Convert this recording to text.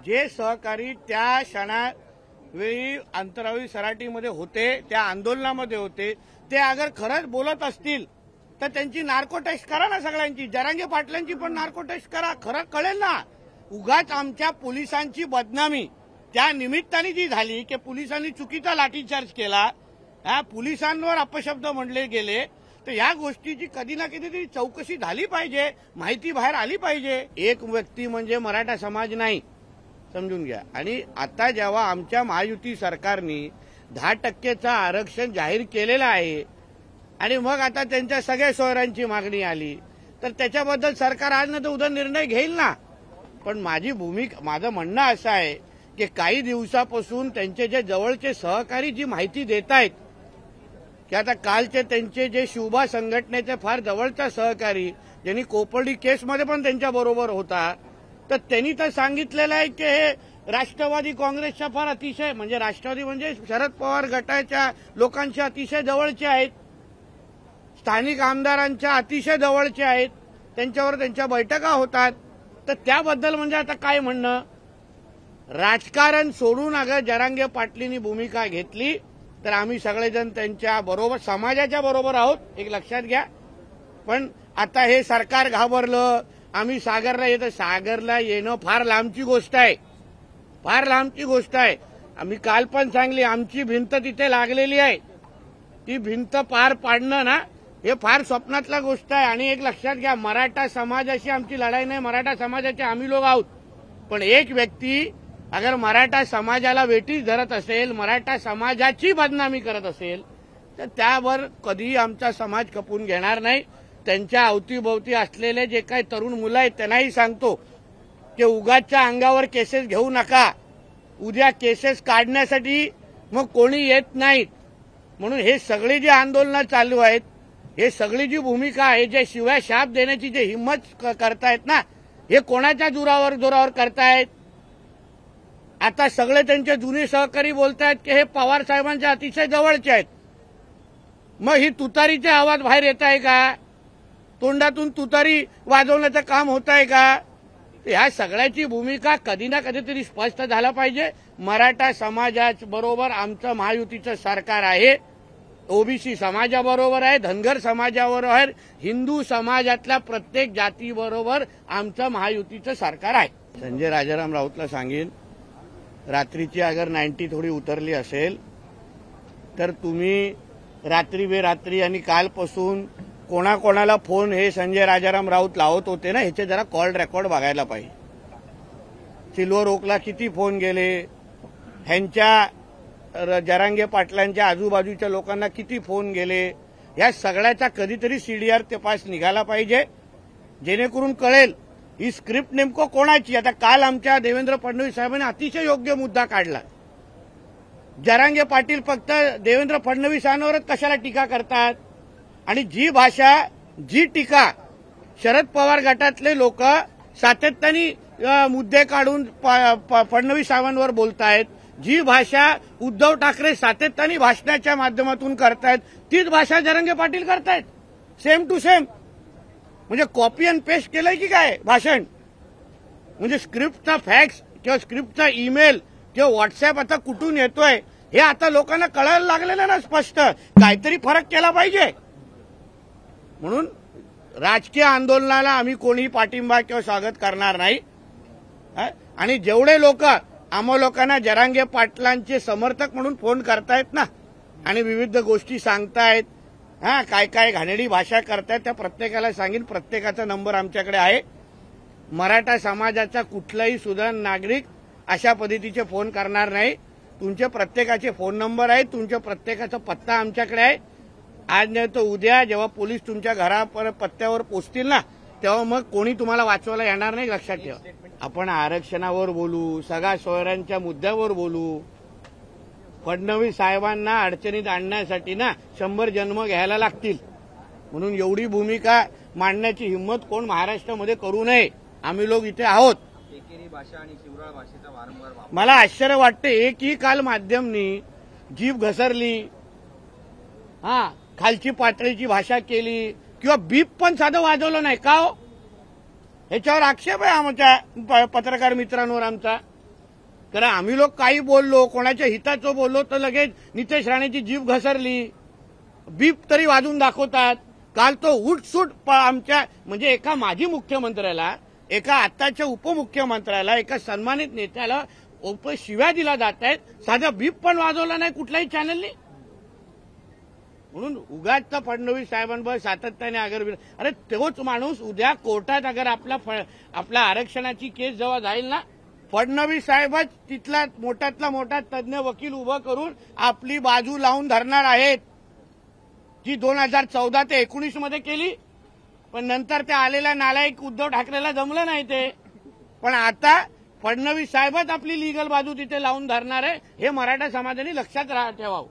जे सहकारी त्या क्षणावेळी अंतराळी सराटीमध्ये होते, त्या आंदोलनामध्ये होते, ते अगर खरंच बोलत असतील तर त्यांची नार्को टेस्ट करा ना सगळ्यांची. जरांगे पाटलांची पण नार्को टेस्ट करा, खरं कळेल ना. उगाच आमच्या पोलिसांची बदनामी त्या निमित्ताने जी झाली की पोलिसांनी चुकीचा लाठीचार्ज केला, पोलिसांवर अपशब्द म्हणले गेले, तर या गोष्टीची कधी ना कधीतरी चौकशी झाली पाहिजे, माहिती बाहेर आली पाहिजे. एक व्यक्ती म्हणजे मराठा समाज नाही, समजून घ्या. आणि आता जेव्हा आमच्या महायुती सरकारने 10% आरक्षण जाहीर केलेलं आहे आणि मग आता त्यांच्या सगळ्या सोयऱ्यांची मागणी आली, तर त्याच्याबद्दल सरकार आज ना तर उद्या निर्णय घेईल ना. पण माझं म्हणणं असं आहे की काही दिवसापासून त्यांचे जे जवळचे सहकारी जी माहिती देत आहेत की आता कालचे त्यांचे जे शिवबा संघटनेचे फार जवळचा सहकारी ज्यांनी कोपर्डी केसमध्ये पण त्यांच्याबरोबर होता, तर त्यांनी तर सांगितलेलं आहे की हे राष्ट्रवादी काँग्रेसच्या फार अतिशय म्हणजे राष्ट्रवादी म्हणजे शरद पवार गटाच्या लोकांच्या अतिशय जवळचे आहेत, स्थानिक आमदारांच्या अतिशय जवळचे आहेत, त्यांच्यावर त्यांच्या बैठका होतात. तर त्याबद्दल म्हणजे आता काय म्हणणं. राजकारण सोडून अगर जरांगे पाटलींनी भूमिका घेतली तर आम्ही सगळेजण त्यांच्या बरोबर समाजाच्या बरोबर आहोत, एक लक्षात घ्या. पण आता हे सरकार घाबरलं, आम्ही सागरला येतो. सागरला येणं फार लांबची गोष्ट आहे, फार लांबची गोष्ट आहे. आम्ही काल पण सांगली, आमची भिंत तिथे लागलेली आहे, ती भिंत पार पाडणं ना हे फार स्वप्नातला गोष्ट आहे. आणि एक लक्षात घ्या, मराठा समाजाशी आमची लढाई नाही, मराठा समाजाचे आम्ही लोक आहोत. पण एक व्यक्ती अगर मराठा समाजाला वेठीस धरत असेल, मराठा समाजाची बदनामी करत असेल, तर त्यावर कधीही आमचा समाज खपून घेणार नाही. त्यांच्या अवतीभोवती असलेले जे काही तरुण मुलं आहेत त्यांनाही सांगतो की उगाचच्या अंगावर केसेस घेऊ नका. उद्या केसेस काढण्यासाठी मग कोणी येत नाहीत. म्हणून हे सगळे जे आंदोलनं चालू आहेत, हे सगळी जी भूमिका आहे, जे शिवाय शाप देण्याची जे हिंमत करतायत ना, हे कोणाच्या जोरावर करतायत. आता सगळे त्यांचे जुने सहकारी बोलतायत की हे पवार साहेबांच्या अतिशय जवळचे आहेत. मग ही तुतारीचे आवाज बाहेर येत आहे का? तोंडातून तुतारी वाजवण्याचं काम होत आहे का? ह्या सगळ्याची भूमिका कधी ना कधीतरी स्पष्ट झाला पाहिजे. मराठा समाजाबरोबर आमचं महायुतीचं सरकार आहे, ओबीसी समाजाबरोबर आहे, धनगर समाजाबरोबर आहे, हिंदू समाजातल्या प्रत्येक जातीबरोबर आमचं महायुतीचं सरकार आहे. संजय राजाराम राऊतला सांगेन, रात्रीची अगर 90 थोडी उतरली असेल तर तुम्ही रात्री बेरात्री आणि कालपासून कोणाकोणाला फोन हे संजय राजाराम राऊत लावत होते ना, ह्याचे जरा कॉल रेकॉर्ड बघायला पाहिजे. सिल्वर ओकला किती फोन गेले, ह्यांच्या जरांगे पाटलांच्या आजूबाजूच्या लोकांना किती फोन गेले, या सगळ्याचा कधीतरी सीडीआर तपास निघाला पाहिजे, जेणेकरून कळेल ही स्क्रिप्ट नेमकं कोणाची. आता काल आमच्या देवेंद्र फडणवीस साहेबांनी अतिशय योग्य मुद्दा काढला. जरांगे पाटील फक्त देवेंद्र फडणवीसांवरच कशाला टीका करतात, आणि जी भाषा जी टीका शरद पवार गटातले लोक सातत्याने मुद्दे काढून फडणवीस साहेबांवर बोलतायत, जी भाषा उद्धव ठाकरे सातत्याने भाषणाच्या माध्यमातून करतायत, तीच भाषा जरांगे पाटील करतायत, सेम टू सेम. म्हणजे कॉपी अँड पेस्ट केलंय की काय भाषण. म्हणजे स्क्रिप्टचा फॅक्स किंवा स्क्रिप्टचा ईमेल किंवा व्हॉट्सअप आता कुठून येतोय हे आता लोकांना कळायला लागलेलं ना स्पष्ट. काहीतरी फरक केला पाहिजे. म्हणून राजकीय आंदोलनाला आम्ही कोणीही पाठिंबा किंवा स्वागत करणार नाही. आणि जेवढे लोक आम्हा लोकांना जरांगे पाटलांचे समर्थक म्हणून फोन करतायत ना आणि विविध गोष्टी सांगतायत, काय काय घाणेरडी भाषा करतायत, त्या प्रत्येकाला सांगेन, प्रत्येकाचा नंबर आमच्याकडे आहे. मराठा समाजाचा कुठलाही सुधारण नागरिक अशा पद्धतीचे फोन करणार नाही. तुमचे प्रत्येकाचे फोन नंबर आहेत, तुमच्या प्रत्येकाचा पत्ता आमच्याकडे आहे. आज नाही तर उद्या जेव्हा पोलीस तुमच्या पत्त्यावर पोचतील ना, तेव्हा मग कोणी तुम्हाला वाचवायला येणार नाही, लक्षात ठेवा. आपण आरक्षणावर बोलू, सगळ्या सोयऱ्यांच्या मुद्द्यावर बोलू. फडणवीस साहेबांना अडचणीत आणण्यासाठी ना 100 जन्म घ्यायला लागतील. म्हणून एवढी भूमिका मांडण्याची हिंमत कोण महाराष्ट्रामध्ये करू नये. आम्ही लोक इथे आहोत. एकेरी भाषा आणि शिवराळ भाषेचा वारंवार वापर. मला आश्चर्य वाटते, एकही काल माध्यमनी जीभ घसरली, खालची पातळीची भाषा केली किंवा बीप पण साधं वाजवलं नाही का हो. ह्याच्यावर आक्षेप आहे आमच्या पत्रकार मित्रांवर आमचा. कारण आम्ही लोक काही बोललो, कोणाच्या हिताचं बोललो तर लगेच नितेश राणेची जीभ घसरली, बीप तरी वाजून दाखवतात. काल तो उठसूट आमच्या म्हणजे एका माजी मुख्यमंत्र्याला, एका आत्ताच्या उपमुख्यमंत्र्याला, एका सन्मानित नेत्याला शिव्या दिला जात आहेत. साधा बीप पण वाजवला नाही कुठल्याही चॅनलनी. म्हणून उगाच तर फडणवीस साहेबांवर सातत्याने अरे तोच माणूस उद्या कोर्टात अगर आपल्या आरक्षणाची केस जेव्हा जाईल ना, फडणवीस साहेबच तिथला मोठ्यातला मोठा तज्ज्ञ वकील उभं करून आपली बाजू लावून धरणार आहेत, जी 2014 ते 19 मध्ये केली. पण नंतर त्या आलेल्या नालायक उद्धव ठाकरेला जमलं नाही ते. पण आता फडणवीस साहेबच आपली लिगल बाजू तिथे लावून धरणार आहे, हे मराठा समाजाने लक्षात ठेवावं.